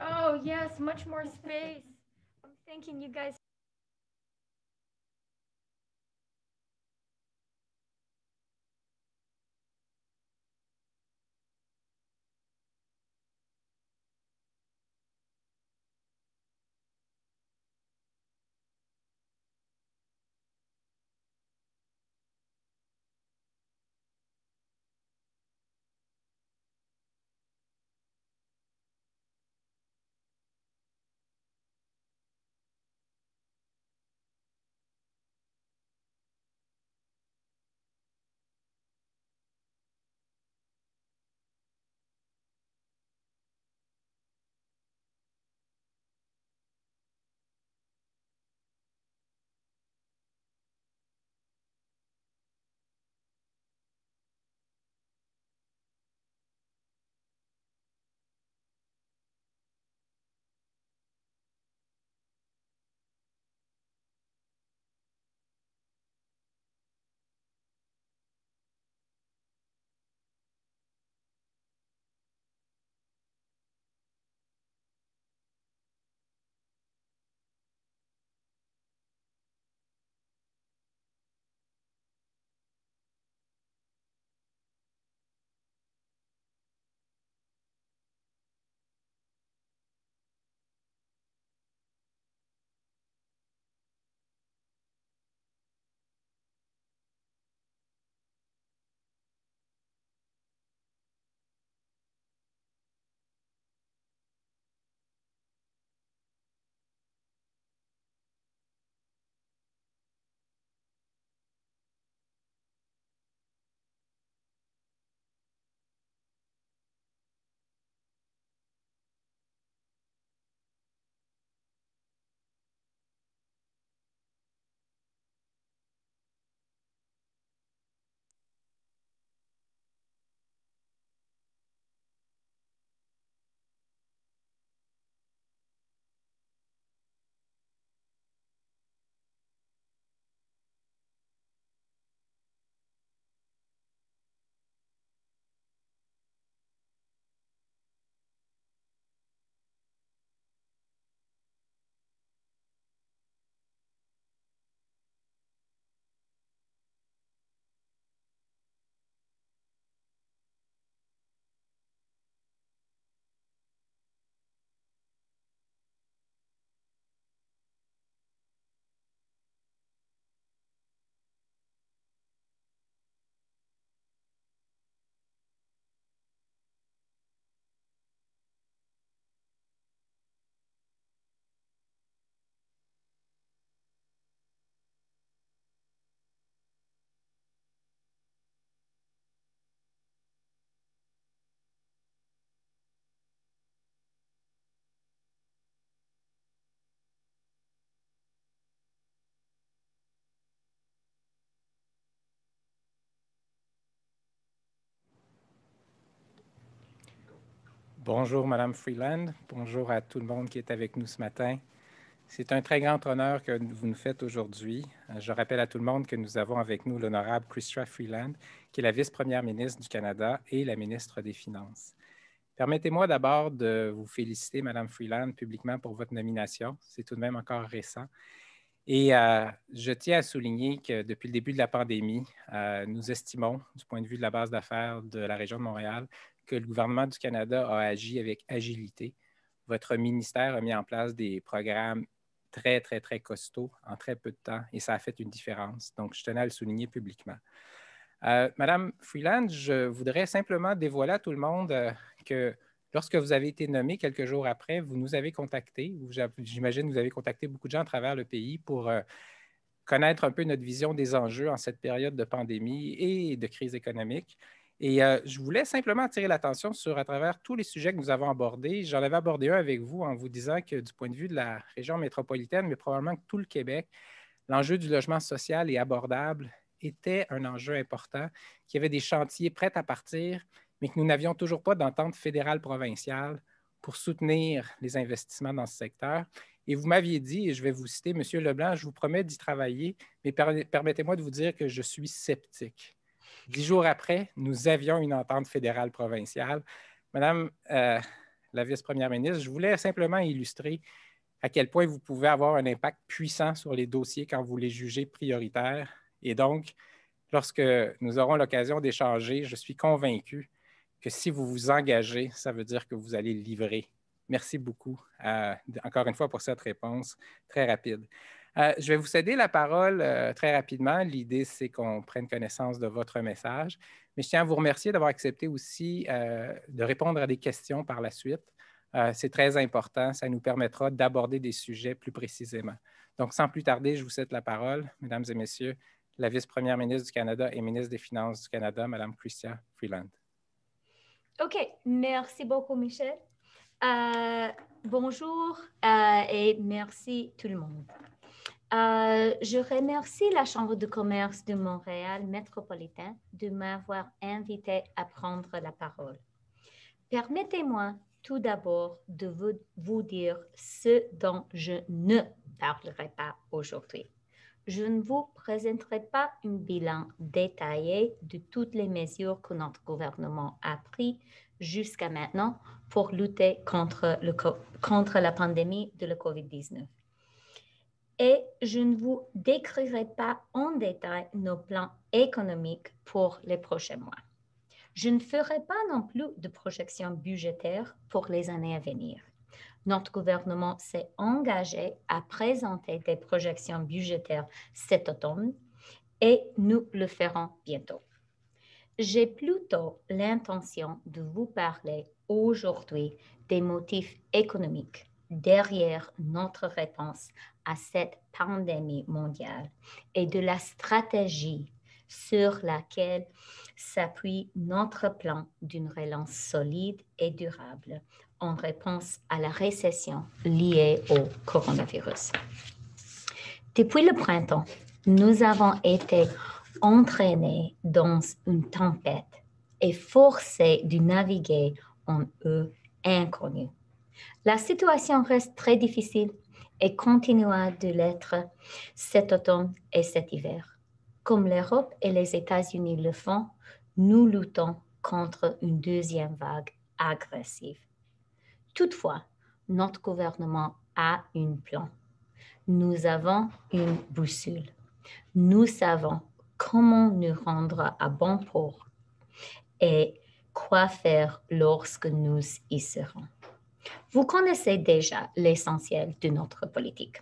Oh, yes, much more space. I'm thinking you guys. Bonjour, Madame Freeland. Bonjour à tout le monde qui est avec nous ce matin. C'est un très grand honneur que vous nous faites aujourd'hui. Je rappelle à tout le monde que nous avons avec nous l'honorable Chrystia Freeland, qui est la vice-première ministre du Canada et la ministre des Finances. Permettez-moi d'abord de vous féliciter, Madame Freeland, publiquement pour votre nomination. C'est tout de même encore récent. Et je tiens à souligner que depuis le début de la pandémie, nous estimons, du point de vue de la base d'affaires de la région de Montréal, que le gouvernement du Canada a agi avec agilité. Votre ministère a mis en place des programmes très, très, très costauds en très peu de temps et ça a fait une différence. Donc, je tenais à le souligner publiquement. Madame Freeland, je voudrais simplement dévoiler à tout le monde que lorsque vous avez été nommé quelques jours après, vous nous avez contactés. J'imagine que vous avez contacté beaucoup de gens à travers le pays pour connaître un peu notre vision des enjeux en cette période de pandémie et de crise économique. Et je voulais simplement attirer l'attention sur, à travers tous les sujets que nous avons abordés, j'en avais abordé un avec vous en vous disant que du point de vue de la région métropolitaine, mais probablement que tout le Québec, l'enjeu du logement social et abordable était un enjeu important, qu'il y avait des chantiers prêts à partir, mais que nous n'avions toujours pas d'entente fédérale provinciale pour soutenir les investissements dans ce secteur. Et vous m'aviez dit, et je vais vous citer, M. Leblanc, je vous promets d'y travailler, mais permettez-moi de vous dire que je suis sceptique. 10 jours après, nous avions une entente fédérale provinciale. Madame la vice-première ministre, je voulais simplement illustrer à quel point vous pouvez avoir un impact puissant sur les dossiers quand vous les jugez prioritaires. Et donc, lorsque nous aurons l'occasion d'échanger, je suis convaincu que si vous vous engagez, ça veut dire que vous allez livrer. Merci beaucoup, encore une fois, pour cette réponse très rapide. Je vais vous céder la parole très rapidement. L'idée, c'est qu'on prenne connaissance de votre message. Mais je tiens à vous remercier d'avoir accepté aussi de répondre à des questions par la suite. C'est très important. Ça nous permettra d'aborder des sujets plus précisément. Donc, sans plus tarder, je vous cède la parole, mesdames et messieurs, la vice-première ministre du Canada et ministre des Finances du Canada, Mme Chrystia Freeland. OK. Merci beaucoup, Michel. Bonjour et merci tout le monde. Je remercie la Chambre de commerce de Montréal métropolitain de m'avoir invité à prendre la parole. Permettez-moi tout d'abord de vous dire ce dont je ne parlerai pas aujourd'hui. Je ne vous présenterai pas un bilan détaillé de toutes les mesures que notre gouvernement a prises jusqu'à maintenant pour lutter contre la pandémie de la COVID-19. Et je ne vous décrirai pas en détail nos plans économiques pour les prochains mois. Je ne ferai pas non plus de projections budgétaires pour les années à venir. Notre gouvernement s'est engagé à présenter des projections budgétaires cet automne et nous le ferons bientôt. J'ai plutôt l'intention de vous parler aujourd'hui des motifs économiques derrière notre réponse à cette pandémie mondiale et de la stratégie sur laquelle s'appuie notre plan d'une relance solide et durable en réponse à la récession liée au coronavirus. Depuis le printemps, nous avons été entraînés dans une tempête et forcés de naviguer en eau inconnue. La situation reste très difficile et continuera de l'être cet automne et cet hiver. Comme l'Europe et les États-Unis le font, nous luttons contre une deuxième vague agressive. Toutefois, notre gouvernement a un plan. Nous avons une boussole. Nous savons comment nous rendre à bon port et quoi faire lorsque nous y serons. Vous connaissez déjà l'essentiel de notre politique.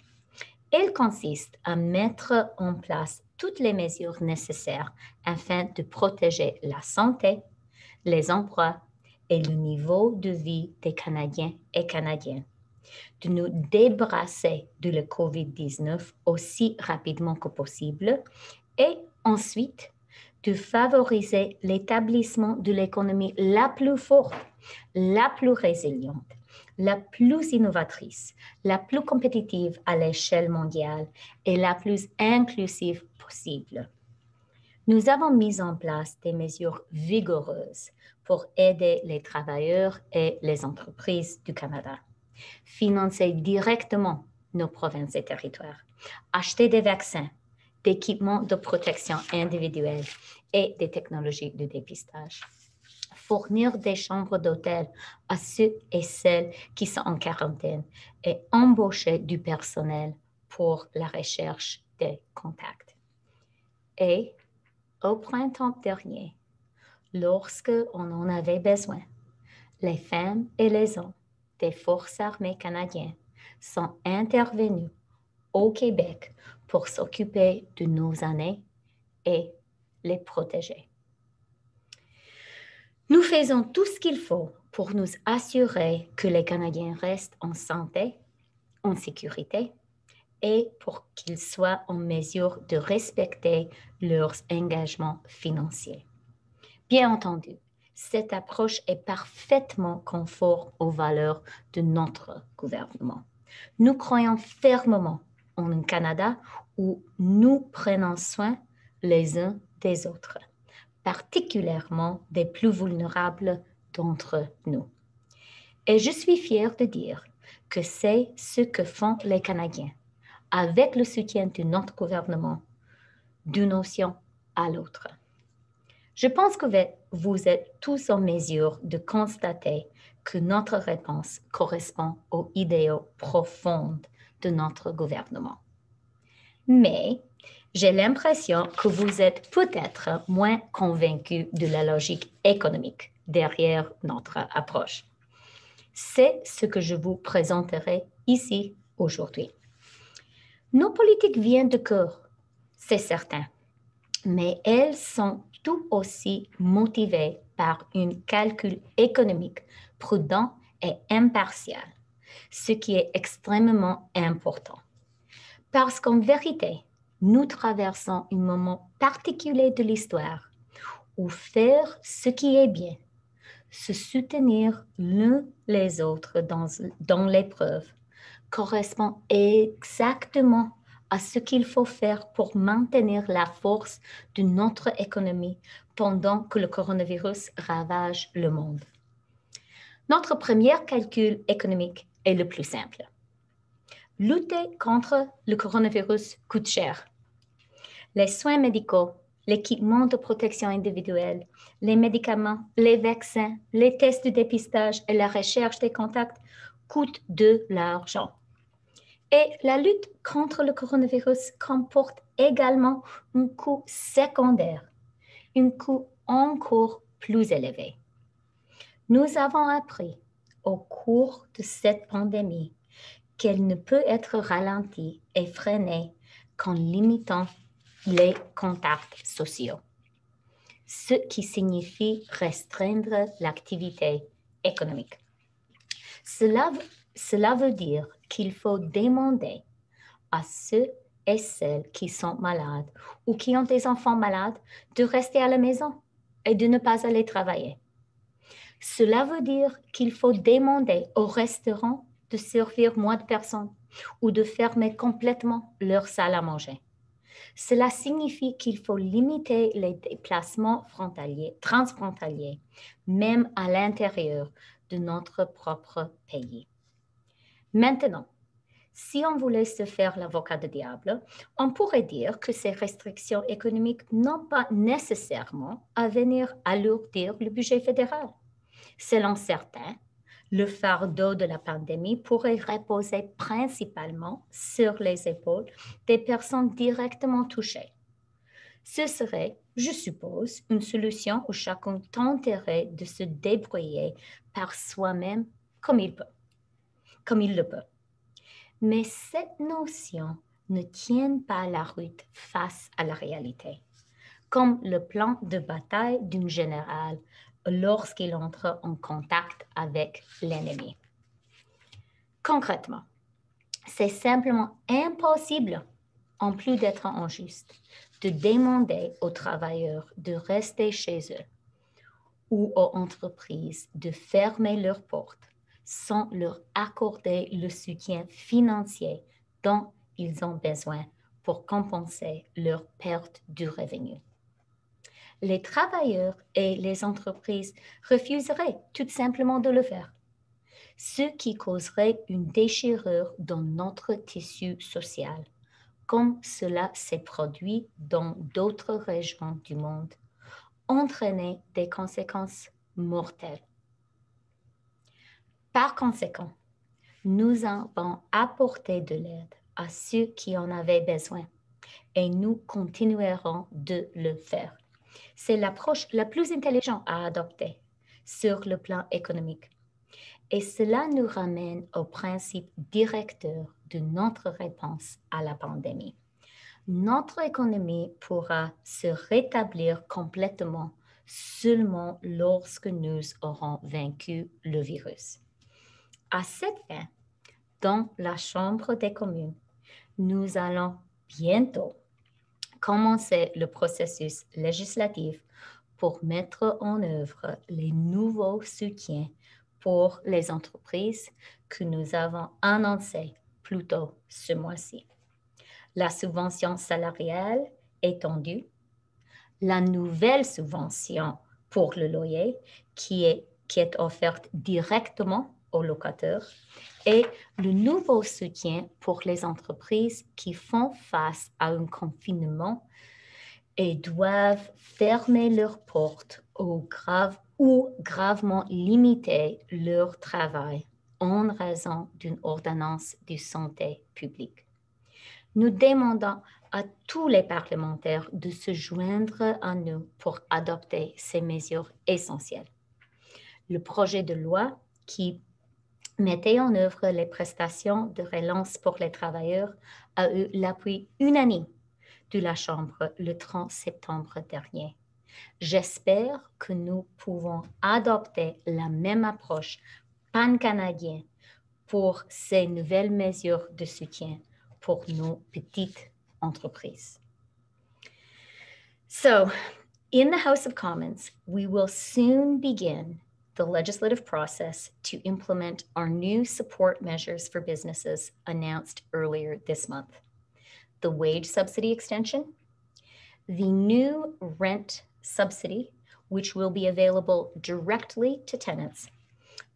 Elle consiste à mettre en place toutes les mesures nécessaires afin de protéger la santé, les emplois et le niveau de vie des Canadiens et Canadiennes, de nous débarrasser de la COVID-19 aussi rapidement que possible et ensuite de favoriser l'établissement de l'économie la plus forte, la plus résiliente, la plus innovatrice, la plus compétitive à l'échelle mondiale et la plus inclusive possible. Nous avons mis en place des mesures vigoureuses pour aider les travailleurs et les entreprises du Canada, financer directement nos provinces et territoires, acheter des vaccins, d'équipements de protection individuelle et des technologies de dépistage, fournir des chambres d'hôtel à ceux et celles qui sont en quarantaine et embaucher du personnel pour la recherche des contacts. Et au printemps dernier, lorsque on en avait besoin, les femmes et les hommes des forces armées canadiennes sont intervenus au Québec pour s'occuper de nos aînés et les protéger. Nous faisons tout ce qu'il faut pour nous assurer que les Canadiens restent en santé, en sécurité et pour qu'ils soient en mesure de respecter leurs engagements financiers. Bien entendu, cette approche est parfaitement conforme aux valeurs de notre gouvernement. Nous croyons fermement en un Canada où nous prenons soin les uns des autres, particulièrement des plus vulnérables d'entre nous. Et je suis fière de dire que c'est ce que font les Canadiens, avec le soutien de notre gouvernement, d'une nation à l'autre. Je pense que vous êtes tous en mesure de constater que notre réponse correspond aux idéaux profonds de notre gouvernement. Mais j'ai l'impression que vous êtes peut-être moins convaincus de la logique économique derrière notre approche. C'est ce que je vous présenterai ici aujourd'hui. Nos politiques viennent de cœur, c'est certain, mais elles sont tout aussi motivées par un calcul économique prudent et impartial, ce qui est extrêmement important. Parce qu'en vérité, nous traversons un moment particulier de l'histoire où faire ce qui est bien, se soutenir l'un les autres dans l'épreuve, correspond exactement à ce qu'il faut faire pour maintenir la force de notre économie pendant que le coronavirus ravage le monde. Notre premier calcul économique est le plus simple. Lutter contre le coronavirus coûte cher. Les soins médicaux, l'équipement de protection individuelle, les médicaments, les vaccins, les tests de dépistage et la recherche des contacts coûtent de l'argent. Et la lutte contre le coronavirus comporte également un coût secondaire, un coût encore plus élevé. Nous avons appris au cours de cette pandémie qu'elle ne peut être ralentie et freinée qu'en limitant les contacts sociaux, ce qui signifie restreindre l'activité économique. Cela veut dire qu'il faut demander à ceux et celles qui sont malades ou qui ont des enfants malades de rester à la maison et de ne pas aller travailler. Cela veut dire qu'il faut demander aux restaurants de servir moins de personnes ou de fermer complètement leur salle à manger. Cela signifie qu'il faut limiter les déplacements transfrontaliers, même à l'intérieur de notre propre pays. Maintenant, si on voulait se faire l'avocat du diable, on pourrait dire que ces restrictions économiques n'ont pas nécessairement à venir alourdir le budget fédéral. Selon certains, le fardeau de la pandémie pourrait reposer principalement sur les épaules des personnes directement touchées. Ce serait, je suppose, une solution où chacun tenterait de se débrouiller par soi-même comme il le peut. Mais cette notion ne tient pas la route face à la réalité, comme le plan de bataille d'un général lorsqu'il entre en contact avec l'ennemi. Concrètement, c'est simplement impossible, en plus d'être injuste, de demander aux travailleurs de rester chez eux ou aux entreprises de fermer leurs portes sans leur accorder le soutien financier dont ils ont besoin pour compenser leur perte de revenus. Les travailleurs et les entreprises refuseraient tout simplement de le faire, ce qui causerait une déchirure dans notre tissu social, comme cela s'est produit dans d'autres régions du monde, entraînant des conséquences mortelles. Par conséquent, nous avons apporté de l'aide à ceux qui en avaient besoin et nous continuerons de le faire. C'est l'approche la plus intelligente à adopter sur le plan économique. Et cela nous ramène au principe directeur de notre réponse à la pandémie. Notre économie pourra se rétablir complètement seulement lorsque nous aurons vaincu le virus. À cette fin, dans la Chambre des communes, nous allons bientôt commencer le processus législatif pour mettre en œuvre les nouveaux soutiens pour les entreprises que nous avons annoncés plus tôt ce mois-ci. La subvention salariale étendue, la nouvelle subvention pour le loyer qui est offerte directement aux locataires et le nouveau soutien pour les entreprises qui font face à un confinement et doivent fermer leurs portes ou gravement limiter leur travail en raison d'une ordonnance de santé publique. Nous demandons à tous les parlementaires de se joindre à nous pour adopter ces mesures essentielles. Le projet de loi qui mettait en œuvre les prestations de relance pour les travailleurs a eu l'appui unanime de la Chambre le 30 septembre dernier. J'espère que nous pouvons adopter la même approche pan-canadienne pour ces nouvelles mesures de soutien pour nos petites entreprises. So, in the House of Commons, we will soon begin the legislative process to implement our new support measures for businesses announced earlier this month. The wage subsidy extension, the new rent subsidy, which will be available directly to tenants,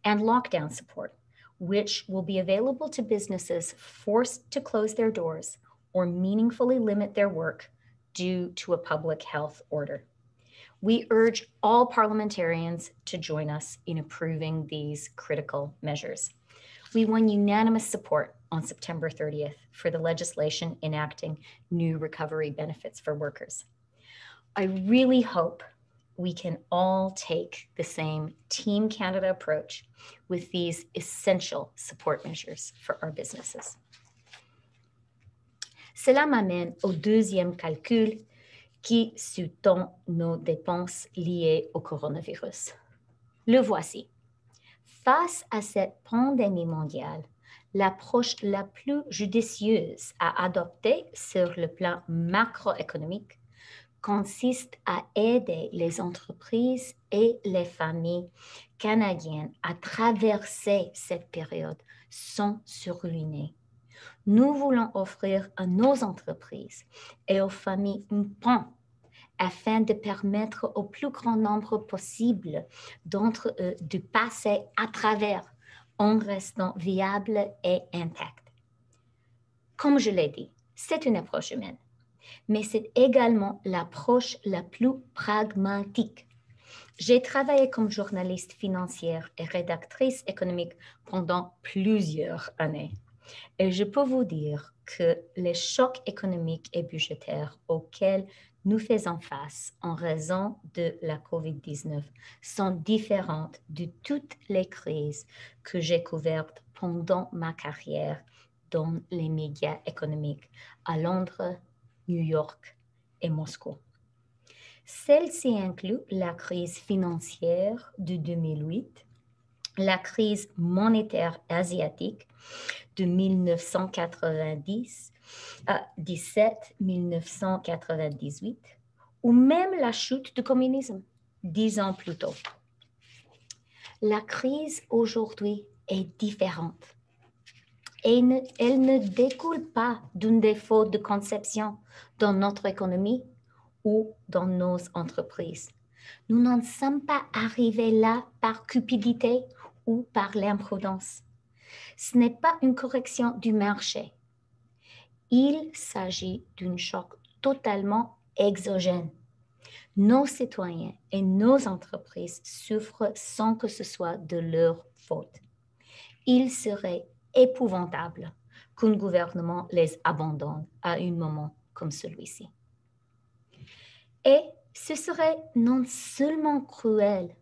and lockdown support, which will be available to businesses forced to close their doors or meaningfully limit their work due to a public health order. We urge all parliamentarians to join us in approving these critical measures. We won unanimous support on September 30th for the legislation enacting new recovery benefits for workers. I really hope we can all take the same Team Canada approach with these essential support measures for our businesses. Cela m'amène au deuxième calcul qui sous-tend nos dépenses liées au coronavirus. Le voici. Face à cette pandémie mondiale, l'approche la plus judicieuse à adopter sur le plan macroéconomique consiste à aider les entreprises et les familles canadiennes à traverser cette période sans se ruiner. Nous voulons offrir à nos entreprises et aux familles un pont afin de permettre au plus grand nombre possible d'entre eux de passer à travers en restant viables et intacts. Comme je l'ai dit, c'est une approche humaine, mais c'est également l'approche la plus pragmatique. J'ai travaillé comme journaliste financière et rédactrice économique pendant plusieurs années. Et je peux vous dire que les chocs économiques et budgétaires auxquels nous faisons face en raison de la COVID-19 sont différentes de toutes les crises que j'ai couvertes pendant ma carrière dans les médias économiques à Londres, New York et Moscou. Celle-ci inclut la crise financière de 2008, la crise monétaire asiatique de 1997-1998 ou même la chute du communisme 10 ans plus tôt. La crise aujourd'hui est différente et elle ne découle pas d'un défaut de conception dans notre économie ou dans nos entreprises. Nous n'en sommes pas arrivés là par cupidité ou par l'imprudence. Ce n'est pas une correction du marché. Il s'agit d'un choc totalement exogène. Nos citoyens et nos entreprises souffrent sans que ce soit de leur faute. Il serait épouvantable qu'un gouvernement les abandonne à un moment comme celui-ci. Et ce serait non seulement cruel,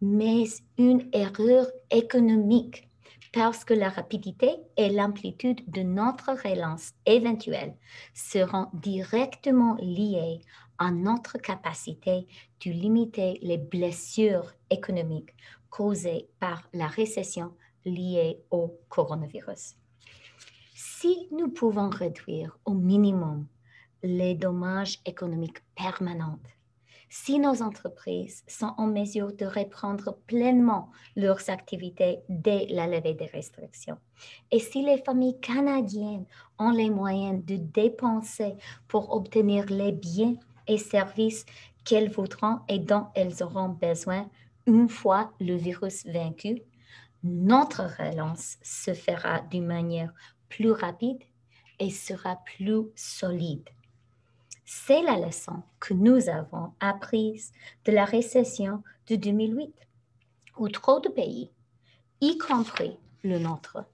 mais une erreur économique parce que la rapidité et l'amplitude de notre relance éventuelle seront directement liées à notre capacité de limiter les blessures économiques causées par la récession liée au coronavirus. Si nous pouvons réduire au minimum les dommages économiques permanents, si nos entreprises sont en mesure de reprendre pleinement leurs activités dès la levée des restrictions, et si les familles canadiennes ont les moyens de dépenser pour obtenir les biens et services qu'elles voudront et dont elles auront besoin une fois le virus vaincu, notre relance se fera d'une manière plus rapide et sera plus solide. C'est la leçon que nous avons apprise de la récession de 2008, où trop de pays, y compris le nôtre,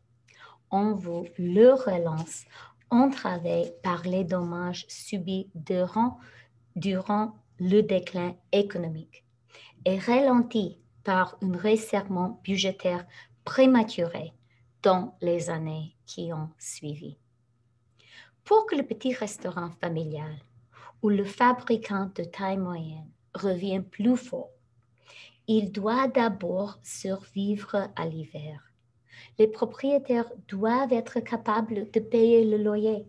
ont vu leur relance entravée par les dommages subis durant le déclin économique et ralentis par un resserrement budgétaire prématuré dans les années qui ont suivi. Pour que le petit restaurant familial ou le fabricant de taille moyenne revienne plus fort, il doit d'abord survivre à l'hiver. Les propriétaires doivent être capables de payer le loyer.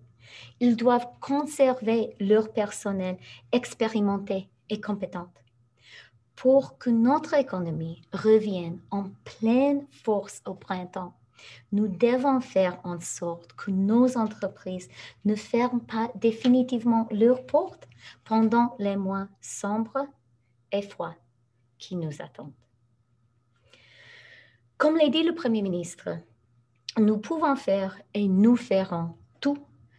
Ils doivent conserver leur personnel expérimenté et compétent. Pour que notre économie revienne en pleine force au printemps, nous devons faire en sorte que nos entreprises ne ferment pas définitivement leurs portes pendant les mois sombres et froids qui nous attendent. Comme l'a dit le Premier ministre, nous pouvons faire et nous ferons tout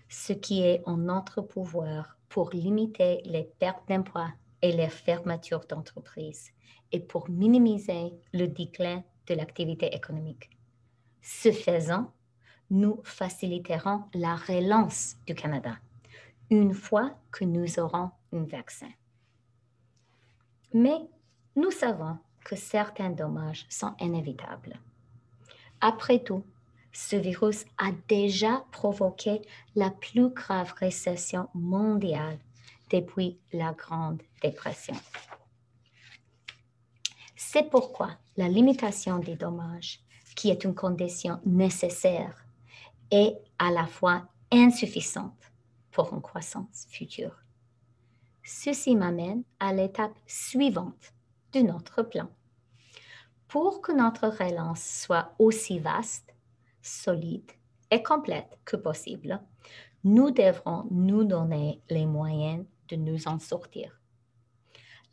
ce qui est en notre pouvoir pour limiter les pertes d'emploi et les fermetures d'entreprises et pour minimiser le déclin de l'activité économique. Ce faisant, nous faciliterons la relance du Canada une fois que nous aurons un vaccin. Mais nous savons que certains dommages sont inévitables. Après tout, ce virus a déjà provoqué la plus grave récession mondiale depuis la Grande Dépression. C'est pourquoi la limitation des dommages, qui est une condition nécessaire, est à la fois insuffisante pour une croissance future. Ceci m'amène à l'étape suivante de notre plan. Pour que notre relance soit aussi vaste, solide et complète que possible, nous devrons nous donner les moyens de nous en sortir.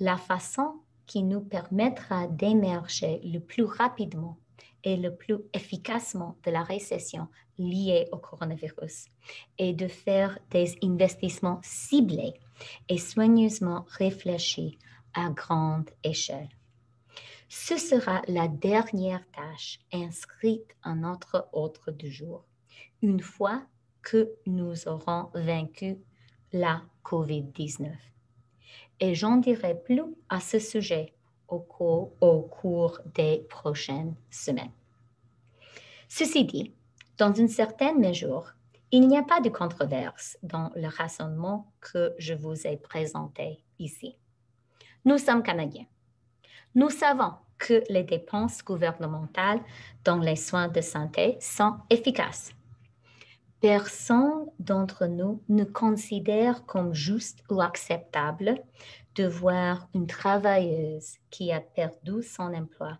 La façon qui nous permettra d'émerger le plus rapidement et le plus efficacement de la récession liée au coronavirus est de faire des investissements ciblés et soigneusement réfléchis à grande échelle. Ce sera la dernière tâche inscrite à notre ordre du jour, une fois que nous aurons vaincu la COVID-19. Et j'en dirai plus à ce sujet au cours des prochaines semaines. Ceci dit, dans une certaine mesure, il n'y a pas de controverse dans le raisonnement que je vous ai présenté ici. Nous sommes Canadiens. Nous savons que les dépenses gouvernementales dans les soins de santé sont efficaces. Personne d'entre nous ne considère comme juste ou acceptable de voir une travailleuse qui a perdu son emploi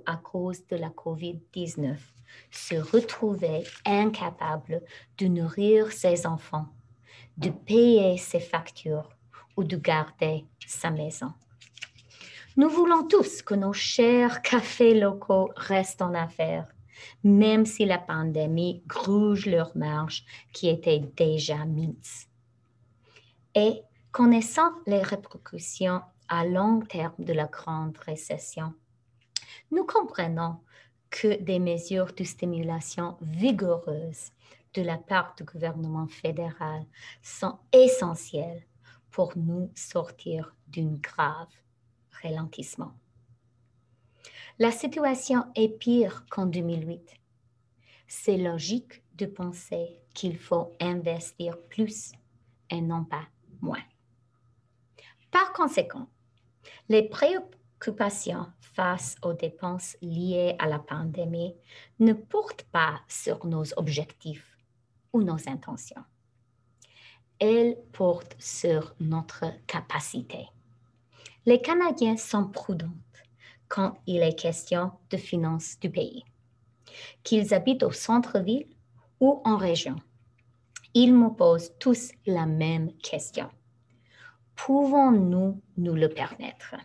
à cause de la COVID-19 se retrouver incapable de nourrir ses enfants, de payer ses factures ou de garder sa maison. Nous voulons tous que nos chers cafés locaux restent en affaires, même si la pandémie gruge leurs marges qui étaient déjà minces. Et connaissant les répercussions à long terme de la grande récession, nous comprenons que des mesures de stimulation vigoureuses de la part du gouvernement fédéral sont essentielles pour nous sortir d'un grave ralentissement. La situation est pire qu'en 2008. C'est logique de penser qu'il faut investir plus et non pas moins. Par conséquent, les préoccupations face aux dépenses liées à la pandémie ne portent pas sur nos objectifs ou nos intentions. Elles portent sur notre capacité. Les Canadiens sont prudents quand il est question de finances du pays. Qu'ils habitent au centre-ville ou en région, ils me posent tous la même question. Pouvons-nous nous le permettre?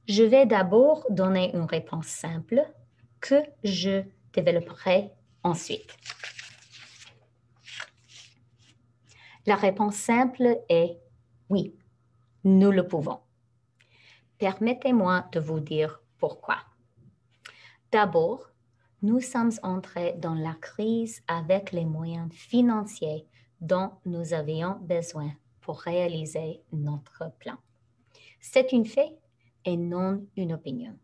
Je vais d'abord donner une réponse simple que je développerai ensuite. La réponse simple est oui, nous le pouvons. Permettez-moi de vous dire pourquoi. D'abord, nous sommes entrés dans la crise avec les moyens financiers dont nous avions besoin pour réaliser notre plan. C'est un fait et non une opinion.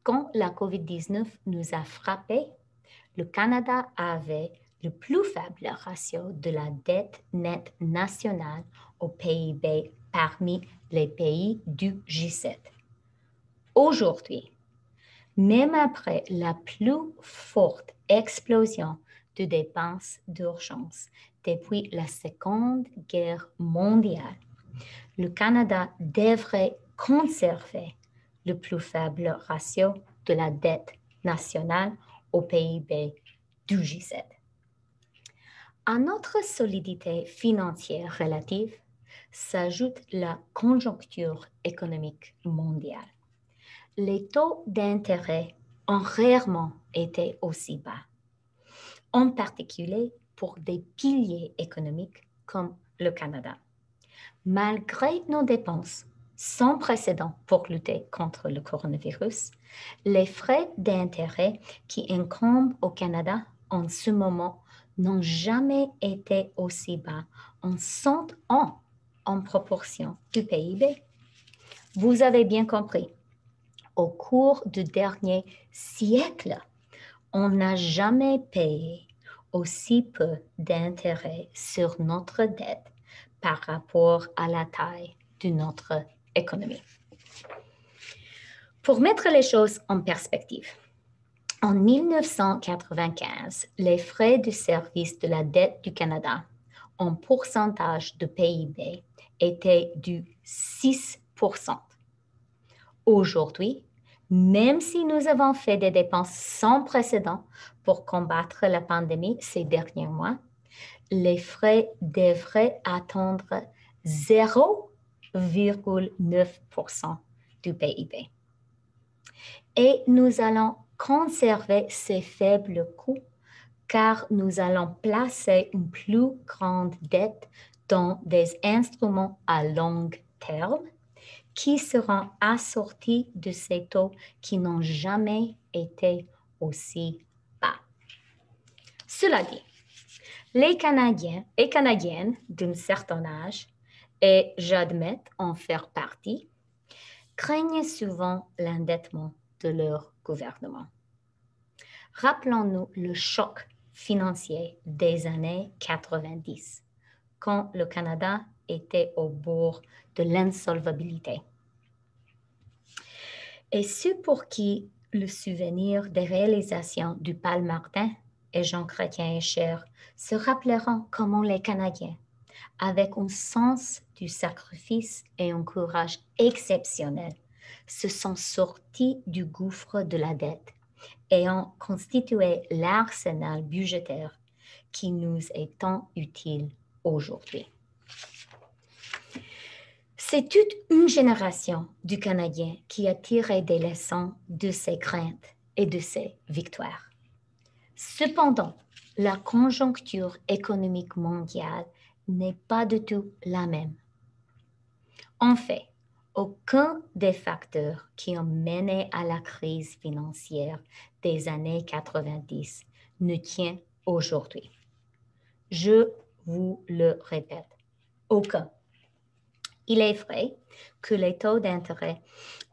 Quand la COVID-19 nous a frappés, le Canada avait le plus faible ratio de la dette nette nationale au PIB parmi les pays du G7. Aujourd'hui, même après la plus forte explosion de dépenses d'urgence depuis la Seconde Guerre mondiale, le Canada devrait conserver le plus faible ratio de la dette nationale au PIB du G7. À notre solidité financière relative s'ajoute la conjoncture économique mondiale. Les taux d'intérêt ont rarement été aussi bas, en particulier pour des piliers économiques comme le Canada. Malgré nos dépenses sans précédent pour lutter contre le coronavirus, les frais d'intérêt qui incombent au Canada en ce moment n'ont jamais été aussi bas en 100 ans en proportion du PIB. Vous avez bien compris. Au cours du dernier siècle, on n'a jamais payé aussi peu d'intérêt sur notre dette par rapport à la taille de notre économie. Pour mettre les choses en perspective, en 1995, les frais de service de la dette du Canada en pourcentage de PIB étaient de 6%. Aujourd'hui, même si nous avons fait des dépenses sans précédent pour combattre la pandémie ces derniers mois, les frais devraient atteindre 0,9% du PIB. Et nous allons conserver ces faibles coûts car nous allons placer une plus grande dette dans des instruments à long terme qui seront assortis de ces taux qui n'ont jamais été aussi bas. Cela dit, les Canadiens et Canadiennes d'un certain âge, et j'admets en faire partie, craignent souvent l'endettement de leur gouvernement. Rappelons-nous le choc financier des années 90, quand le Canada était au bord de l'insolvabilité. Et ceux pour qui le souvenir des réalisations du Palmartin et Jean Chrétien Escher se rappelleront comment les Canadiens, avec un sens du sacrifice et un courage exceptionnel, se sont sortis du gouffre de la dette et ont constitué l'arsenal budgétaire qui nous est tant utile aujourd'hui. C'est toute une génération du Canadien qui a tiré des leçons de ses craintes et de ses victoires. Cependant, la conjoncture économique mondiale n'est pas du tout la même. En fait, aucun des facteurs qui ont mené à la crise financière des années 90 ne tient aujourd'hui. Je vous le répète, aucun. Il est vrai que les taux d'intérêt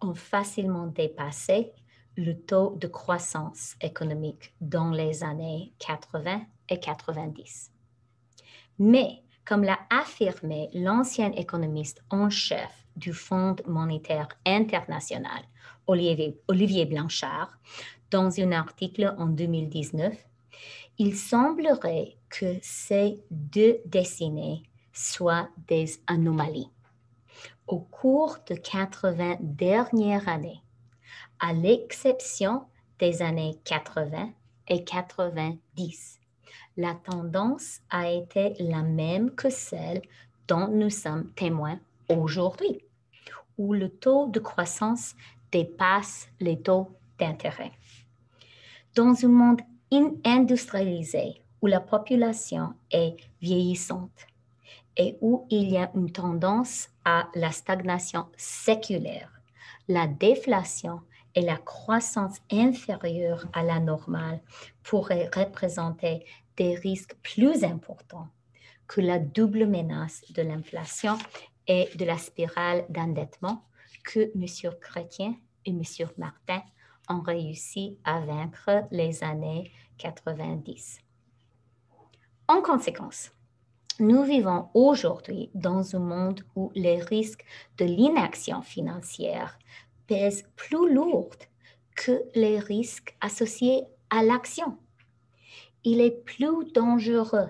ont facilement dépassé le taux de croissance économique dans les années 80 et 90. Mais, comme l'a affirmé l'ancien économiste en chef du Fonds monétaire international, Olivier Blanchard, dans un article en 2019, il semblerait que ces deux décennies soient des anomalies. Au cours de 80 dernières années, à l'exception des années 80 et 90, la tendance a été la même que celle dont nous sommes témoins aujourd'hui, où le taux de croissance dépasse les taux d'intérêt. Dans un monde industrialisé où la population est vieillissante et où il y a une tendance à la stagnation séculaire, la déflation et la croissance inférieure à la normale pourraient représenter des risques plus importants que la double menace de l'inflation et de la spirale d'endettement que M. Chrétien et M. Martin ont réussi à vaincre les années 90. En conséquence, nous vivons aujourd'hui dans un monde où les risques de l'inaction financière pèsent plus lourd que les risques associés à l'action. Il est plus dangereux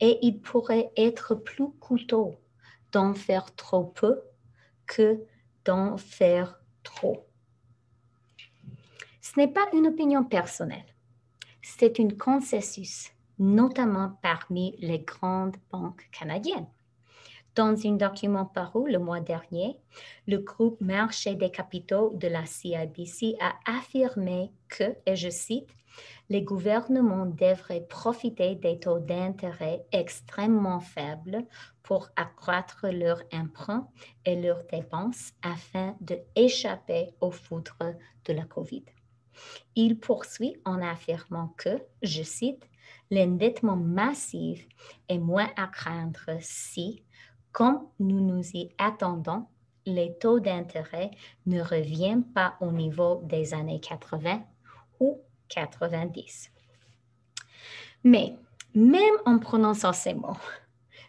et il pourrait être plus coûteux d'en faire trop peu que d'en faire trop. Ce n'est pas une opinion personnelle, c'est un consensus, notamment parmi les grandes banques canadiennes. Dans un document paru le mois dernier, le groupe Marché des capitaux de la CIBC a affirmé que, et je cite, les gouvernements devraient profiter des taux d'intérêt extrêmement faibles pour accroître leurs emprunts et leurs dépenses afin d'échapper aux foudres de la COVID. Il poursuit en affirmant que, je cite, l'endettement massif est moins à craindre si, comme nous nous y attendons, les taux d'intérêt ne reviennent pas au niveau des années 80 ou 90. Mais même en prononçant ces mots,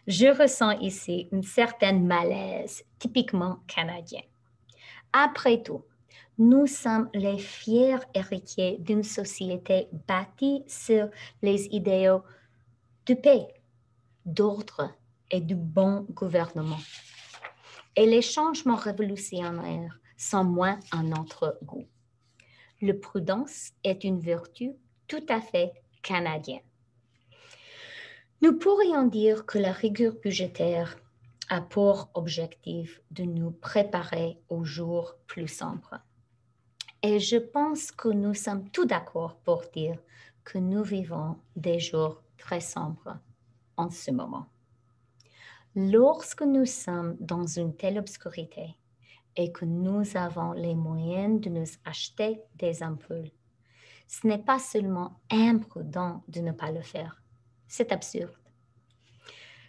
je ressens ici une certaine malaise typiquement canadien. Après tout, nous sommes les fiers héritiers d'une société bâtie sur les idéaux de paix, d'ordre et du bon gouvernement. Et les changements révolutionnaires sont moins à notre goût. La prudence est une vertu tout à fait canadienne. Nous pourrions dire que la rigueur budgétaire a pour objectif de nous préparer aux jours plus sombres. Et je pense que nous sommes tous d'accord pour dire que nous vivons des jours très sombres en ce moment. Lorsque nous sommes dans une telle obscurité et que nous avons les moyens de nous acheter des ampoules, ce n'est pas seulement imprudent de ne pas le faire, c'est absurde.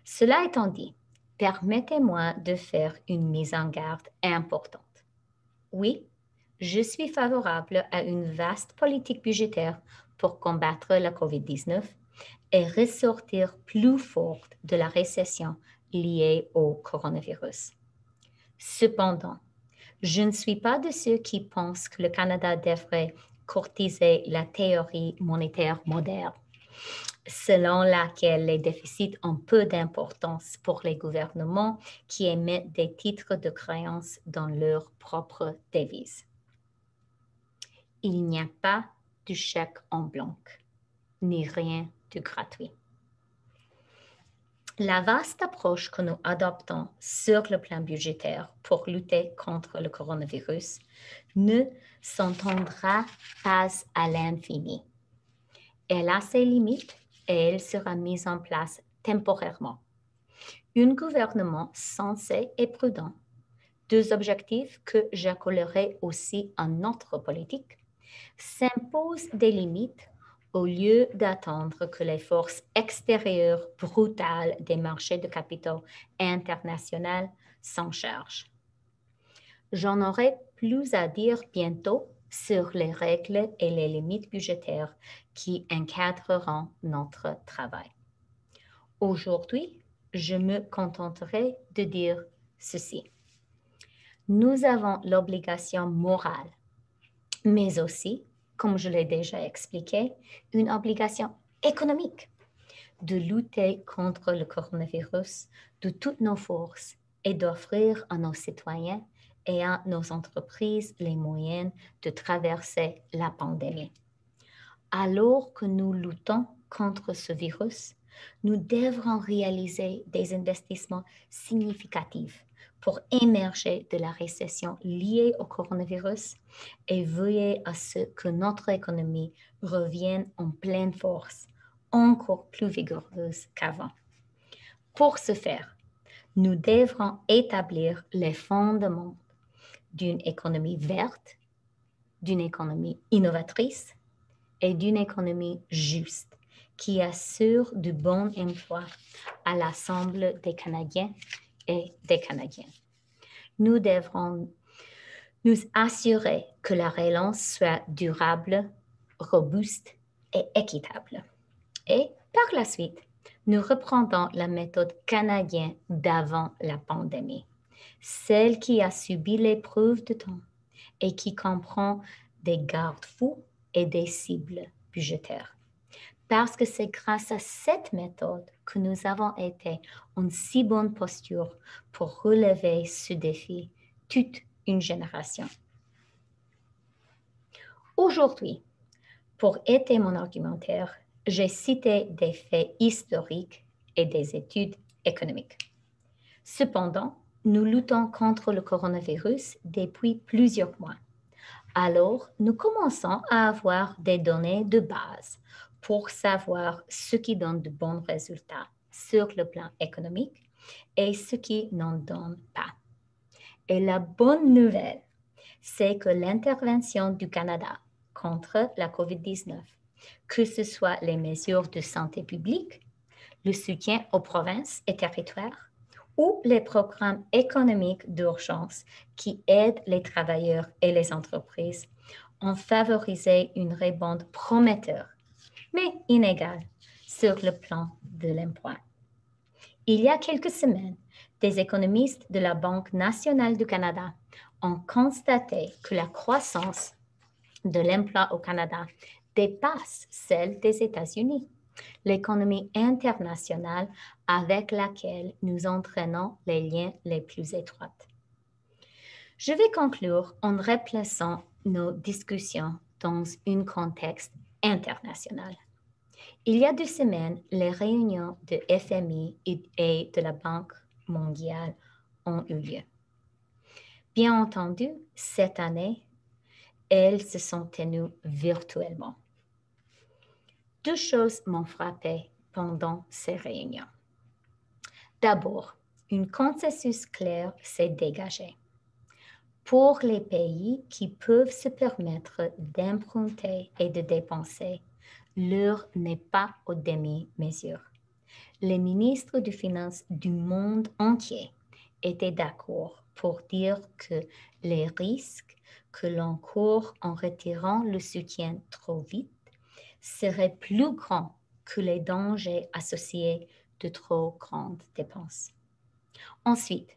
Cela étant dit, permettez-moi de faire une mise en garde importante. Oui, je suis favorable à une vaste politique budgétaire pour combattre la COVID-19 et ressortir plus forte de la récession liée au coronavirus. Cependant, je ne suis pas de ceux qui pensent que le Canada devrait courtiser la théorie monétaire moderne, selon laquelle les déficits ont peu d'importance pour les gouvernements qui émettent des titres de créance dans leur propre devise. Il n'y a pas de chèque en blanc, ni rien de gratuit. La vaste approche que nous adoptons sur le plan budgétaire pour lutter contre le coronavirus ne s'entendra pas à l'infini. Elle a ses limites et elle sera mise en place temporairement. Un gouvernement sensé et prudent, deux objectifs que j'accolerai aussi à notre politique, s'impose des limites au lieu d'attendre que les forces extérieures brutales des marchés de capitaux internationaux s'en chargent. J'en aurai plus à dire bientôt sur les règles et les limites budgétaires qui encadreront notre travail. Aujourd'hui, je me contenterai de dire ceci. Nous avons l'obligation morale, mais aussi, comme je l'ai déjà expliqué, une obligation économique de lutter contre le coronavirus de toutes nos forces et d'offrir à nos citoyens et à nos entreprises les moyens de traverser la pandémie. Alors que nous luttons contre ce virus, nous devrons réaliser des investissements significatifs pour émerger de la récession liée au coronavirus et veiller à ce que notre économie revienne en pleine force, encore plus vigoureuse qu'avant. Pour ce faire, nous devrons établir les fondements d'une économie verte, d'une économie innovatrice et d'une économie juste qui assure du bon emploi à l'ensemble des Canadiens et des Canadiennes. Nous devrons nous assurer que la relance soit durable, robuste et équitable. Et par la suite, nous reprendrons la méthode canadienne d'avant la pandémie, celle qui a subi l'épreuve de temps et qui comprend des garde-fous et des cibles budgétaires. Parce que c'est grâce à cette méthode que nous avons été en si bonne posture pour relever ce défi toute une génération. Aujourd'hui, pour aider mon argumentaire, j'ai cité des faits historiques et des études économiques. Cependant, nous luttons contre le coronavirus depuis plusieurs mois. Alors, nous commençons à avoir des données de base pour savoir ce qui donne de bons résultats sur le plan économique et ce qui n'en donne pas. Et la bonne nouvelle, c'est que l'intervention du Canada contre la COVID-19, que ce soit les mesures de santé publique, le soutien aux provinces et territoires, ou les programmes économiques d'urgence qui aident les travailleurs et les entreprises ont favorisé une rebond prometteur, mais inégale, sur le plan de l'emploi. Il y a quelques semaines, des économistes de la Banque nationale du Canada ont constaté que la croissance de l'emploi au Canada dépasse celle des États-Unis, l'économie internationale avec laquelle nous entraînons les liens les plus étroits. Je vais conclure en replaçant nos discussions dans un contexte international. Il y a 2 semaines, les réunions de FMI et de la Banque mondiale ont eu lieu. Bien entendu, cette année, elles se sont tenues virtuellement. 2 choses m'ont frappé pendant ces réunions. D'abord, un consensus clair s'est dégagé. Pour les pays qui peuvent se permettre d'emprunter et de dépenser, l'heure n'est pas aux demi-mesures. Les ministres des Finances du monde entier étaient d'accord pour dire que les risques que l'on court en retirant le soutien trop vite seraient plus grands que les dangers associés de trop grandes dépenses. Ensuite,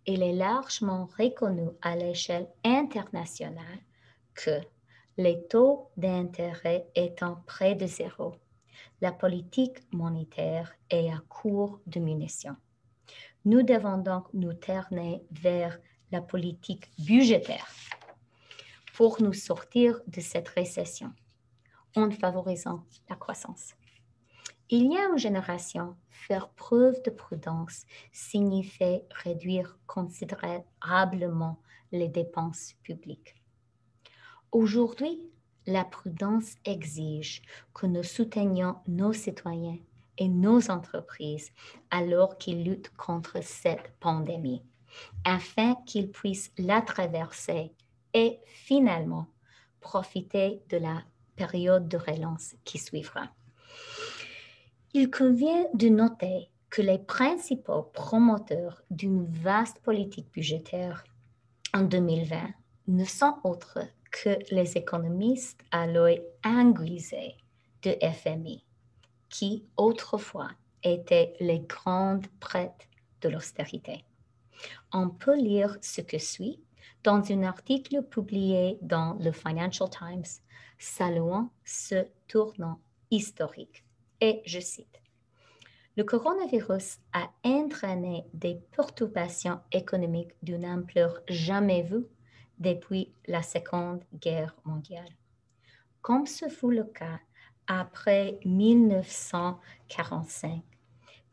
il est largement reconnu à l'échelle internationale que les taux d'intérêt étant près de zéro, la politique monétaire est à court de munitions. Nous devons donc nous tourner vers la politique budgétaire pour nous sortir de cette récession en favorisant la croissance. Il y a une génération, faire preuve de prudence signifie réduire considérablement les dépenses publiques. Aujourd'hui, la prudence exige que nous soutenions nos citoyens et nos entreprises alors qu'ils luttent contre cette pandémie, afin qu'ils puissent la traverser et finalement profiter de la période de relance qui suivra. Il convient de noter que les principaux promoteurs d'une vaste politique budgétaire en 2020 ne sont autres que les économistes à l'œil aiguisé de FMI, qui autrefois étaient les grandes prêtres de l'austérité. On peut lire ce que suit dans un article publié dans le Financial Times, saluant ce tournant historique. Et je cite, « Le coronavirus a entraîné des perturbations économiques d'une ampleur jamais vue depuis la Seconde Guerre mondiale. Comme ce fut le cas après 1945,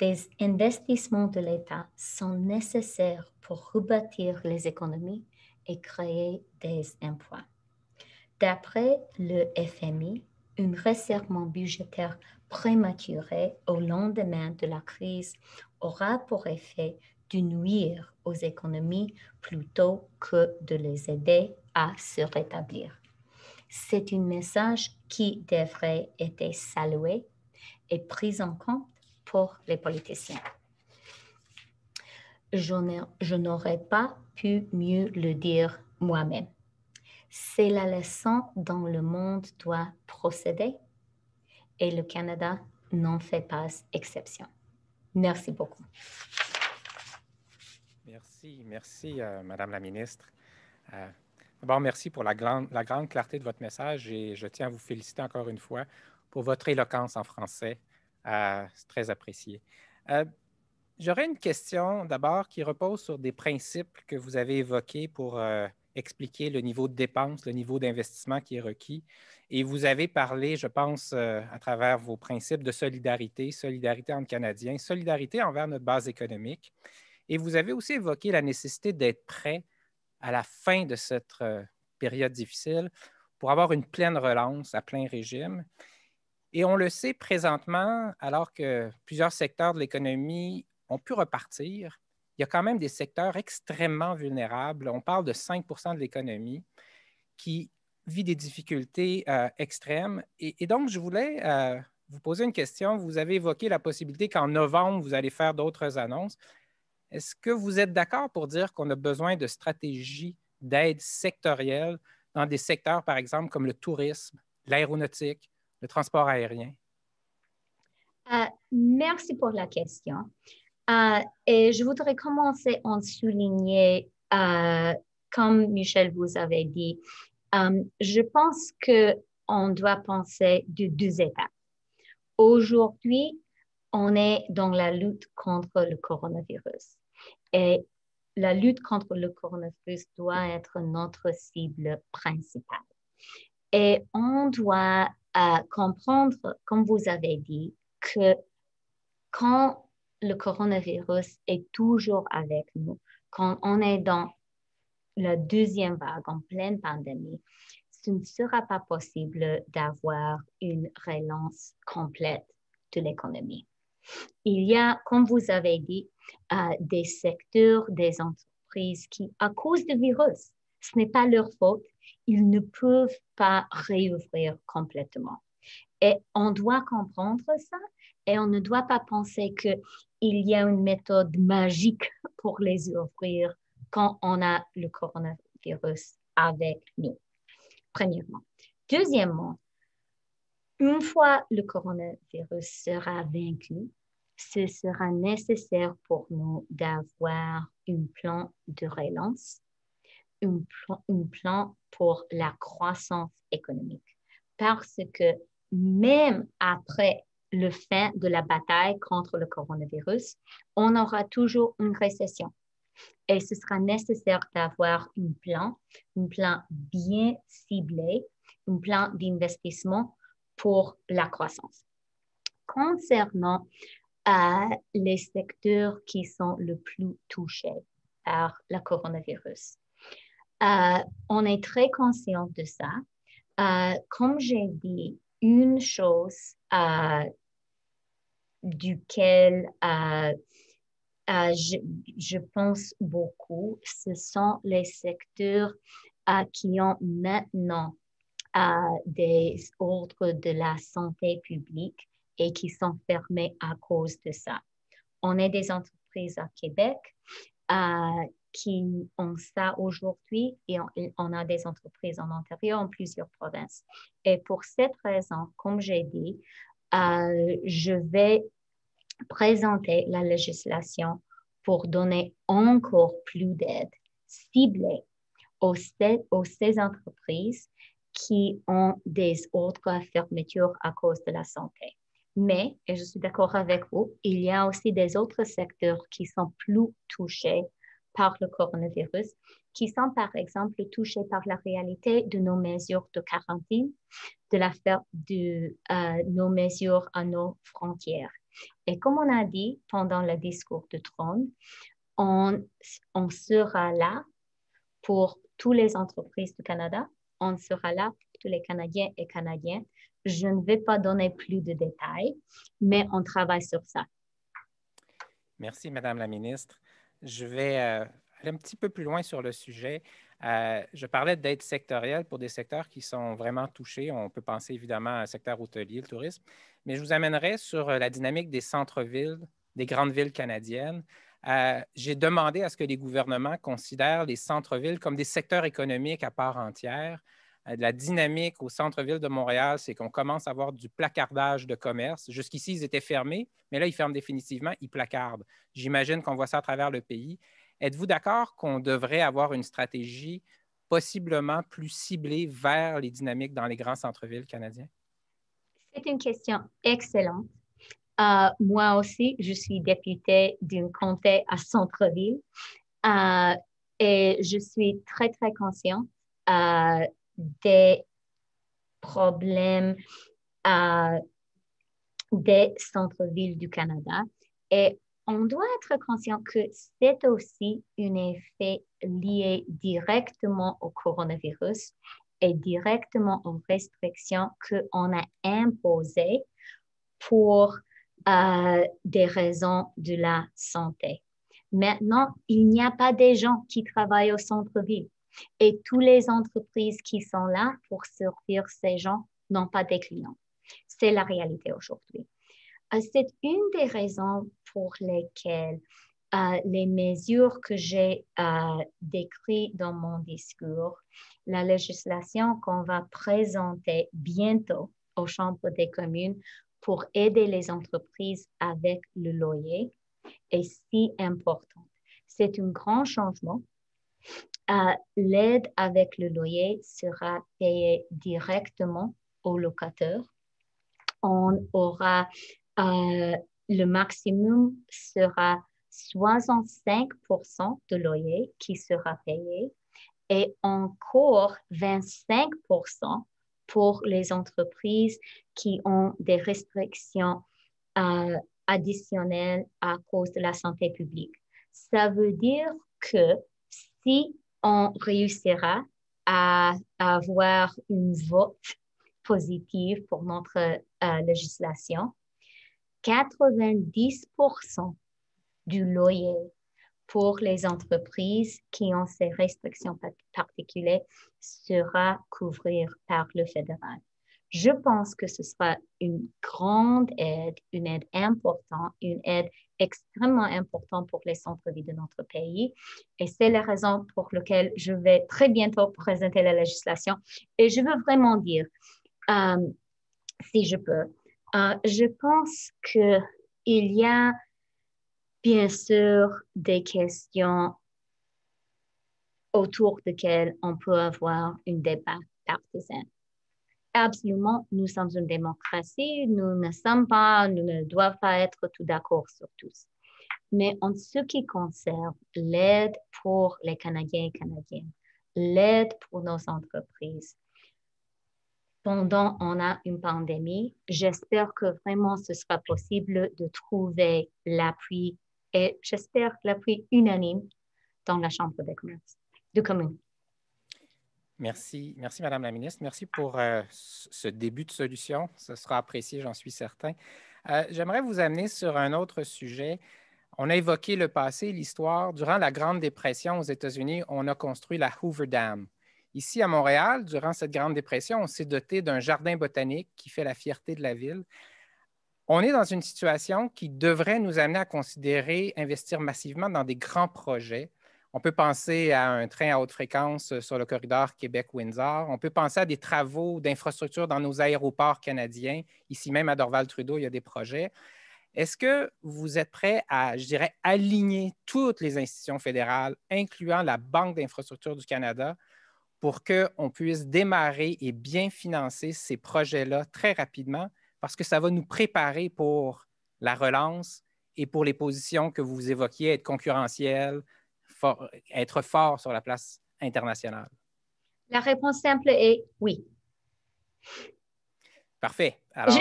des investissements de l'État sont nécessaires pour rebâtir les économies et créer des emplois. D'après le FMI, un resserrement budgétaire prématuré au lendemain de la crise aura pour effet de nuire aux économies plutôt que de les aider à se rétablir. C'est un message qui devrait être salué et pris en compte pour les politiciens. Je n'aurais pas pu mieux le dire moi-même. C'est la leçon dont le monde doit procéder et le Canada n'en fait pas exception. Merci beaucoup. Merci, Madame la ministre. D'abord, merci pour la grande clarté de votre message et je tiens à vous féliciter encore une fois pour votre éloquence en français. C'est très apprécié. J'aurais une question d'abord qui repose sur des principes que vous avez évoqués pour expliquer le niveau de dépenses, le niveau d'investissement qui est requis. Et vous avez parlé, je pense, à travers vos principes de solidarité, solidarité entre Canadiens, solidarité envers notre base économique. Et vous avez aussi évoqué la nécessité d'être prêt à la fin de cette période difficile pour avoir une pleine relance à plein régime. Et on le sait présentement, alors que plusieurs secteurs de l'économie ont pu repartir, il y a quand même des secteurs extrêmement vulnérables. On parle de 5 de l'économie qui vit des difficultés extrêmes. Et donc, je voulais vous poser une question. Vous avez évoqué la possibilité qu'en novembre, vous allez faire d'autres annonces. Est-ce que vous êtes d'accord pour dire qu'on a besoin de stratégies d'aide sectorielle dans des secteurs, par exemple, comme le tourisme, l'aéronautique, le transport aérien? Merci pour la question. Et je voudrais commencer en souligner, comme Michel vous avait dit, je pense qu'on doit penser de deux étapes. Aujourd'hui, on est dans la lutte contre le coronavirus. Et la lutte contre le coronavirus doit être notre cible principale. Et on doit comprendre, comme vous avez dit, que quand le coronavirus est toujours avec nous, quand on est dans la deuxième vague, en pleine pandémie, ce ne sera pas possible d'avoir une relance complète de l'économie. Il y a, comme vous avez dit, des secteurs, des entreprises qui, à cause du virus, ce n'est pas leur faute, ils ne peuvent pas réouvrir complètement. Et on doit comprendre ça et on ne doit pas penser qu'il y a une méthode magique pour les ouvrir quand on a le coronavirus avec nous, premièrement. Deuxièmement, une fois le coronavirus sera vaincu, ce sera nécessaire pour nous d'avoir un plan de relance, un plan pour la croissance économique. Parce que même après le fin de la bataille contre le coronavirus, on aura toujours une récession. Et ce sera nécessaire d'avoir un plan bien ciblé, un plan d'investissement pour la croissance. Concernant les secteurs qui sont le plus touchés par le coronavirus, on est très conscient de ça. Comme j'ai dit, une chose duquel je pense beaucoup, ce sont les secteurs qui ont maintenant des ordres de la santé publique et qui sont fermés à cause de ça. On est des entreprises à Québec qui ont ça aujourd'hui et on a des entreprises en Ontario, en plusieurs provinces. Et pour cette raison, comme j'ai dit, je vais présenter la législation pour donner encore plus d'aide ciblée aux 16 entreprises qui ont des ordres à fermeture à cause de la santé. Mais, et je suis d'accord avec vous, il y a aussi des autres secteurs qui sont plus touchés par le coronavirus, qui sont par exemple touchés par la réalité de nos mesures de quarantaine, de nos mesures à nos frontières. Et comme on a dit pendant le discours de Trône, on sera là pour toutes les entreprises du Canada, on sera là surtout les Canadiens et Canadiennes. Je ne vais pas donner plus de détails, mais on travaille sur ça. Merci, Madame la ministre. Je vais aller un petit peu plus loin sur le sujet. Je parlais d'aide sectorielle pour des secteurs qui sont vraiment touchés. On peut penser évidemment au secteur hôtelier, le tourisme, mais je vous amènerai sur la dynamique des centres-villes, des grandes villes canadiennes. J'ai demandé à ce que les gouvernements considèrent les centres-villes comme des secteurs économiques à part entière. De la dynamique au centre-ville de Montréal, c'est qu'on commence à avoir du placardage de commerce. Jusqu'ici, ils étaient fermés, mais là, ils ferment définitivement, ils placardent. J'imagine qu'on voit ça à travers le pays. Êtes-vous d'accord qu'on devrait avoir une stratégie possiblement plus ciblée vers les dynamiques dans les grands centres-villes canadiens? C'est une question excellente. Moi aussi, je suis députée d'une comté à centre-ville et je suis très, très consciente des problèmes des centres-villes du Canada. Et on doit être conscient que c'est aussi un effet lié directement au coronavirus et directement aux restrictions qu'on a imposées pour des raisons de la santé. Maintenant, il n'y a pas des gens qui travaillent au centre-ville et toutes les entreprises qui sont là pour servir ces gens n'ont pas de clients. C'est la réalité aujourd'hui. C'est une des raisons pour lesquelles les mesures que j'ai décrites dans mon discours, la législation qu'on va présenter bientôt aux chambres des communes pour aider les entreprises avec le loyer est si importante. C'est un grand changement. L'aide avec le loyer sera payée directement aux locataires. On aura le maximum sera 65% de loyer qui sera payé et encore 25% pour les entreprises qui ont des restrictions additionnelles à cause de la santé publique. Ça veut dire que si on réussira à avoir une vote positive pour notre législation, 90% du loyer pour les entreprises qui ont ces restrictions particulières sera couvert par le fédéral. Je pense que ce sera une grande aide, une aide importante, une aide extrêmement importante pour les centres-villes de notre pays. Et c'est la raison pour laquelle je vais très bientôt présenter la législation. Et je veux vraiment dire, si je peux, je pense qu'il y a bien sûr des questions autour desquelles on peut avoir un débat partisan. Absolument, nous sommes une démocratie, nous ne devons pas être tout d'accord sur tous. Mais en ce qui concerne l'aide pour les Canadiens et Canadiennes, l'aide pour nos entreprises, pendant qu'on a une pandémie, j'espère que vraiment ce sera possible de trouver l'appui et j'espère l'appui unanime dans la Chambre des commerces de communes. Merci, merci Madame la ministre. Merci pour ce début de solution. Ce sera apprécié, j'en suis certain. J'aimerais vous amener sur un autre sujet. On a évoqué le passé, l'histoire. Durant la Grande Dépression aux États-Unis, on a construit la Hoover Dam. Ici, à Montréal, durant cette Grande Dépression, on s'est doté d'un jardin botanique qui fait la fierté de la ville. On est dans une situation qui devrait nous amener à considérer investir massivement dans des grands projets. On peut penser à un train à haute fréquence sur le corridor Québec-Windsor. On peut penser à des travaux d'infrastructure dans nos aéroports canadiens. Ici même à Dorval-Trudeau, il y a des projets. Est-ce que vous êtes prêt à, je dirais, aligner toutes les institutions fédérales, incluant la Banque d'infrastructure du Canada, pour qu'on puisse démarrer et bien financer ces projets-là très rapidement, parce que ça va nous préparer pour la relance et pour les positions que vous évoquiez, être concurrentielles, être fort sur la place internationale? La réponse simple est oui. Parfait. Alors,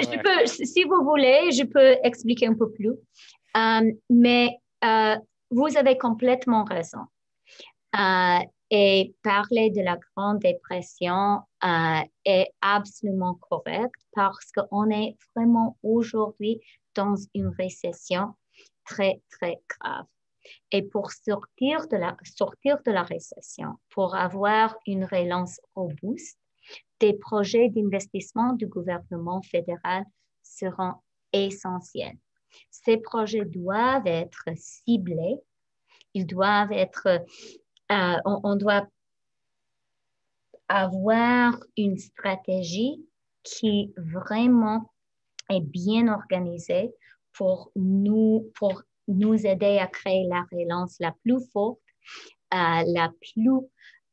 si vous voulez, je peux expliquer un peu plus. Mais vous avez complètement raison. Et parler de la Grande Dépression est absolument correct parce qu'on est vraiment aujourd'hui dans une récession très, très grave. Et pour sortir de la récession, pour avoir une relance robuste, des projets d'investissement du gouvernement fédéral seront essentiels. Ces projets doivent être ciblés, ils doivent être, on doit avoir une stratégie qui vraiment est bien organisée pour nous aider à créer la relance la plus forte, la plus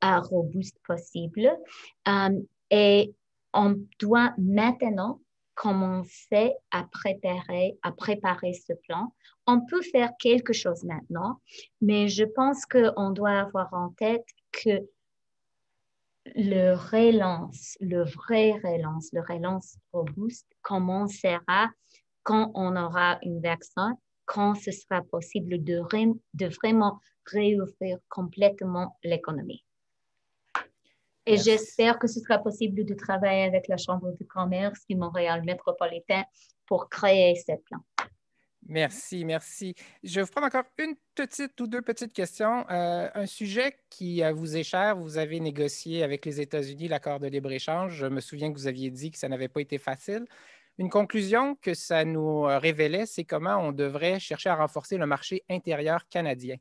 robuste possible. Et on doit maintenant commencer à préparer ce plan. On peut faire quelque chose maintenant, mais je pense qu'on doit avoir en tête que le relance robuste commencera quand on aura un vaccin, quand ce sera possible de vraiment réouvrir complètement l'économie. Et Merci. j'espère que ce sera possible de travailler avec la Chambre de commerce du Montréal métropolitain pour créer ce plan. Merci, merci. Je vais vous prendre encore une petite ou deux petites questions. Un sujet qui vous est cher, vous avez négocié avec les États-Unis l'accord de libre-échange. Je me souviens que vous aviez dit que ça n'avait pas été facile. Une conclusion que ça nous révélait, c'est comment on devrait chercher à renforcer le marché intérieur canadien.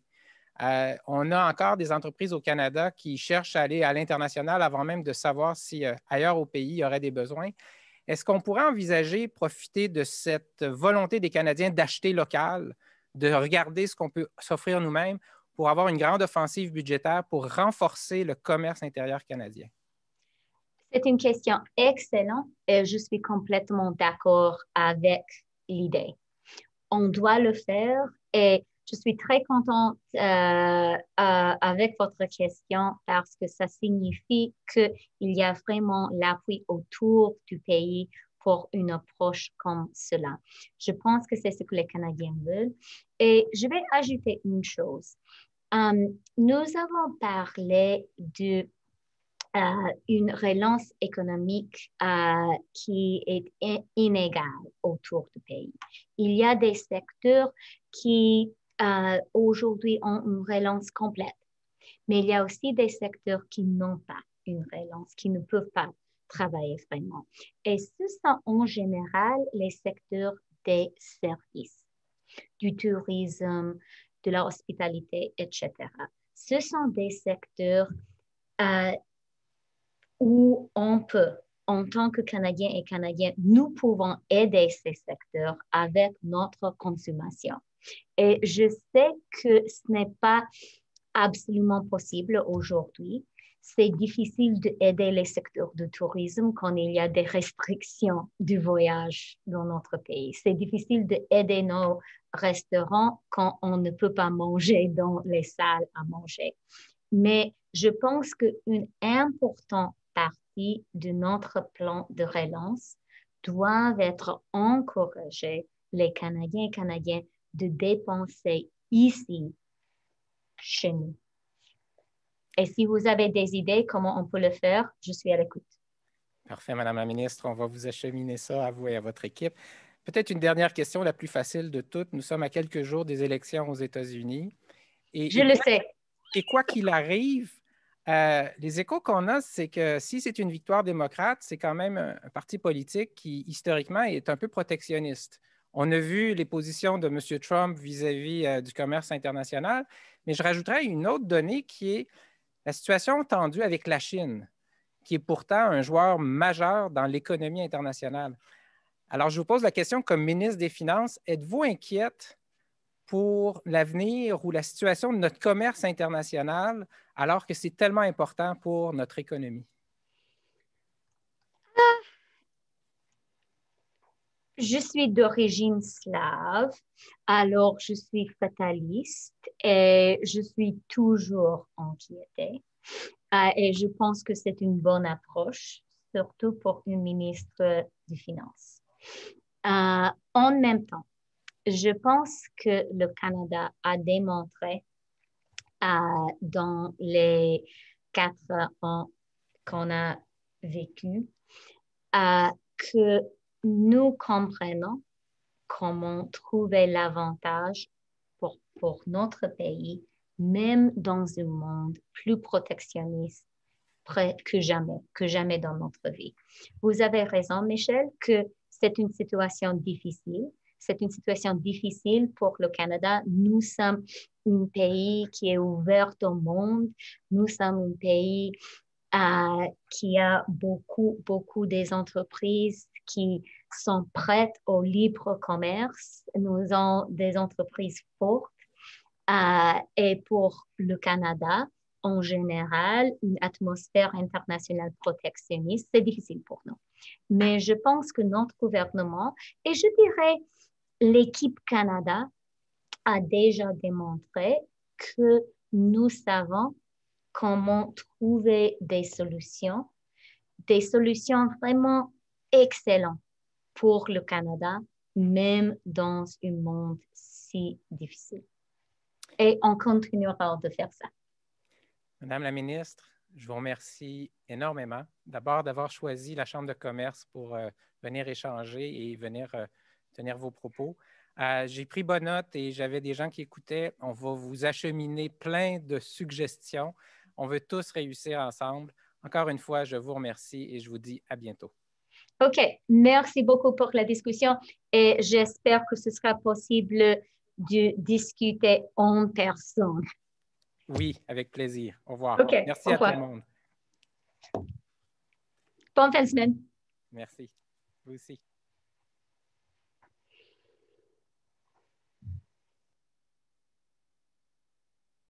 On a encore des entreprises au Canada qui cherchent à aller à l'international avant même de savoir si ailleurs au pays, il y aurait des besoins. Est-ce qu'on pourrait envisager profiter de cette volonté des Canadiens d'acheter local, de regarder ce qu'on peut s'offrir nous-mêmes pour avoir une grande offensive budgétaire pour renforcer le commerce intérieur canadien? C'est une question excellente et je suis complètement d'accord avec l'idée. On doit le faire et je suis très contente avec votre question parce que ça signifie qu'il y a vraiment l'appui autour du pays pour une approche comme cela. Je pense que c'est ce que les Canadiens veulent. Et je vais ajouter une chose. Nous avons parlé de une relance économique qui est inégale autour du pays. Il y a des secteurs qui aujourd'hui ont une relance complète, mais il y a aussi des secteurs qui n'ont pas une relance, qui ne peuvent pas travailler vraiment. Et ce sont en général les secteurs des services, du tourisme, de la hospitalité, etc. Ce sont des secteurs où on peut, en tant que Canadiens et Canadiennes, nous pouvons aider ces secteurs avec notre consommation. Et je sais que ce n'est pas absolument possible aujourd'hui. C'est difficile d'aider les secteurs de tourisme quand il y a des restrictions du voyage dans notre pays. C'est difficile d'aider nos restaurants quand on ne peut pas manger dans les salles à manger. Mais je pense qu'une importante partie de notre plan de relance doit être encourager les Canadiens et Canadiennes de dépenser ici, chez nous. Et si vous avez des idées comment on peut le faire, je suis à l'écoute. Parfait, Madame la ministre. On va vous acheminer ça à vous et à votre équipe. Peut-être une dernière question, la plus facile de toutes. Nous sommes à quelques jours des élections aux États-Unis. Je le sais. Et quoi qu'il arrive, les échos qu'on a, c'est que si c'est une victoire démocrate, c'est quand même un parti politique qui, historiquement, est un peu protectionniste. On a vu les positions de M. Trump vis-à-vis du commerce international, mais je rajouterais une autre donnée qui est la situation tendue avec la Chine, qui est pourtant un joueur majeur dans l'économie internationale. Alors, je vous pose la question comme ministre des Finances, êtes-vous inquiète pour l'avenir ou la situation de notre commerce international alors que c'est tellement important pour notre économie? Je suis d'origine slave, alors je suis fataliste et je suis toujours inquiétée. Et je pense que c'est une bonne approche, surtout pour une ministre des Finances. En même temps, je pense que le Canada a démontré dans les 4 ans qu'on a vécu, que nous comprenons comment trouver l'avantage pour notre pays, même dans un monde plus protectionniste que jamais dans notre vie. Vous avez raison, Michel, que c'est une situation difficile. C'est une situation difficile pour le Canada. Nous sommes un pays qui est ouvert au monde. Nous sommes un pays qui a beaucoup des entreprises qui sont prêtes au libre commerce. Nous avons des entreprises fortes. Et pour le Canada, en général, une atmosphère internationale protectionniste, c'est difficile pour nous. Mais je pense que notre gouvernement, et je dirais l'équipe Canada, a déjà démontré que nous savons comment trouver des solutions vraiment excellentes pour le Canada, même dans un monde si difficile. Et on continuera de faire ça. Madame la ministre, je vous remercie énormément. D'abord, d'avoir choisi la Chambre de commerce pour venir échanger et venir tenir vos propos. J'ai pris bonne note et j'avais des gens qui écoutaient. On va vous acheminer plein de suggestions. On veut tous réussir ensemble. Encore une fois, je vous remercie et je vous dis à bientôt. OK. Merci beaucoup pour la discussion et j'espère que ce sera possible de discuter en personne. Oui, avec plaisir. Au revoir. OK. Merci à tout le monde. Bonne fin de semaine. Merci. Vous aussi.